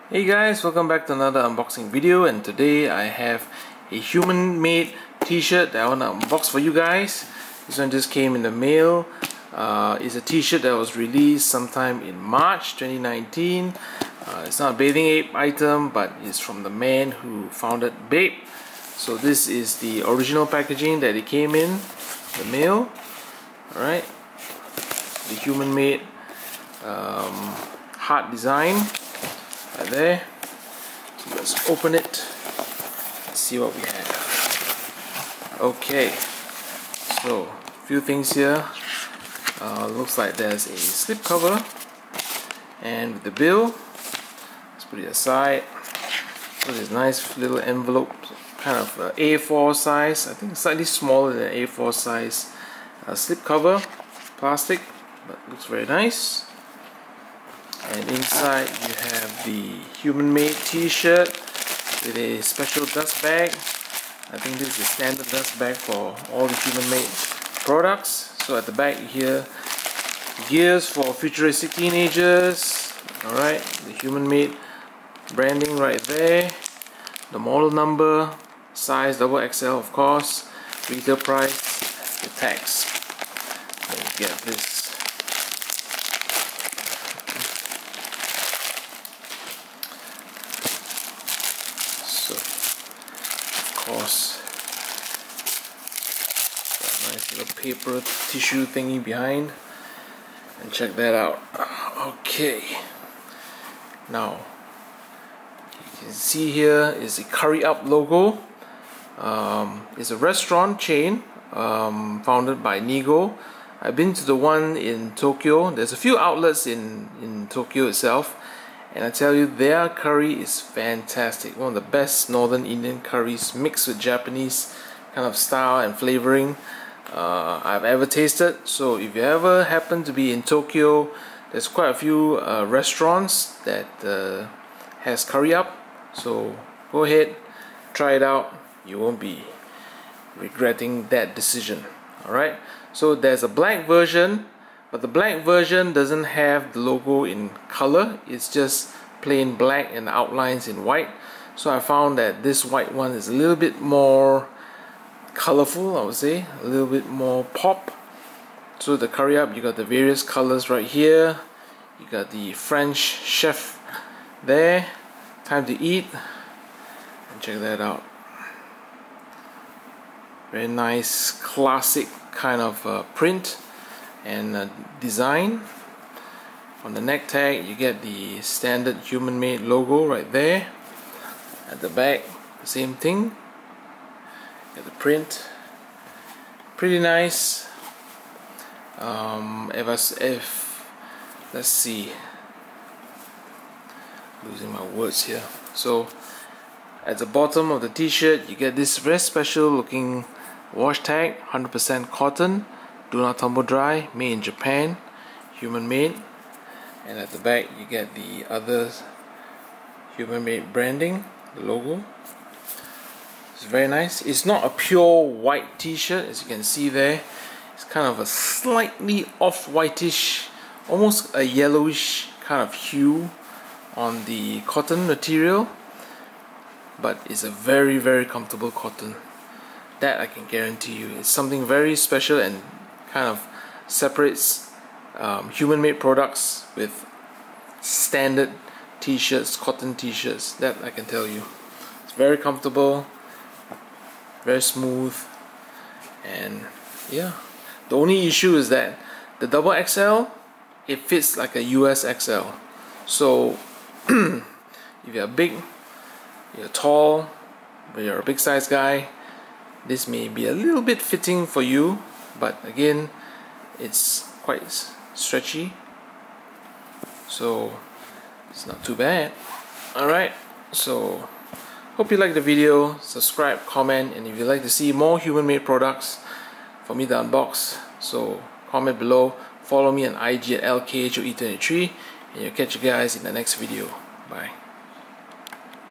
Hey guys, welcome back to another unboxing video, and today I have a human-made t-shirt that I want to unbox for you guys. This one just came in the mail. It's a t-shirt that was released sometime in March 2019. It's not a Bathing Ape item, but it's from the man who founded BAPE. So this is the original packaging that it came in the mail. Alright, the human-made heart design right there. So let's open it and see what we have. Okay, so a few things here. Looks like there's a slip cover and the bill. Let's put it aside. So this nice little envelope, kind of A4 size. I think slightly smaller than A4 size slip cover, plastic, but looks very nice. And inside you have the human-made t-shirt with a special dust bag. I think this is the standard dust bag for all the human-made products. So at the back here, gears for futuristic teenagers. Alright, the human-made branding right there. The model number, size XXL of course, retail price, the tags. Let's get this. So, of course, got a nice little paper tissue thingy behind, and check that out. Okay, now you can see here is the Curry Up logo. It's a restaurant chain founded by NIGO. I've been to the one in Tokyo. There's a few outlets in Tokyo itself, and I tell you, their curry is fantastic. One of the best northern Indian curries mixed with Japanese kind of style and flavoring I've ever tasted. So if you ever happen to be in Tokyo, there's quite a few restaurants that has Curry Up. So go ahead, try it out. You won't be regretting that decision. Alright, so there's a black version, but the black version doesn't have the logo in color. It's just plain black and outlines in white. So I found that this white one is a little bit more colorful, I would say, a little bit more pop. So the Curry Up, you got the various colors right here. You got the French chef there. Time to eat, and check that out. Very nice, classic kind of print and design. On the neck tag, you get the standard human-made logo right there. At the back, the same thing. Get the print. Pretty nice. Let's see. Losing my words here. So at the bottom of the t-shirt, you get this very special looking wash tag, 100% cotton, do not tumble dry, made in Japan, human made. And at the back you get the other human made branding, the logo. It's very nice. It's not a pure white t-shirt, as you can see there. It's kind of a slightly off-whitish, almost a yellowish kind of hue on the cotton material, but it's a very, very comfortable cotton. That I can guarantee you. It's something very special and kind of separates human-made products with standard t-shirts, cotton t-shirts. That I can tell you. It's very comfortable, very smooth, and yeah. The only issue is that the XXL, it fits like a US XL. So if you're big, you're tall, but you're a big size guy, this may be a little bit fitting for you, but again, it's quite stretchy, so it's not too bad. Alright, so hope you liked the video. Subscribe, comment, and if you'd like to see more human-made products for me to unbox, so comment below. Follow me on IG at LKHOE23, and you'll catch you guys in the next video. Bye.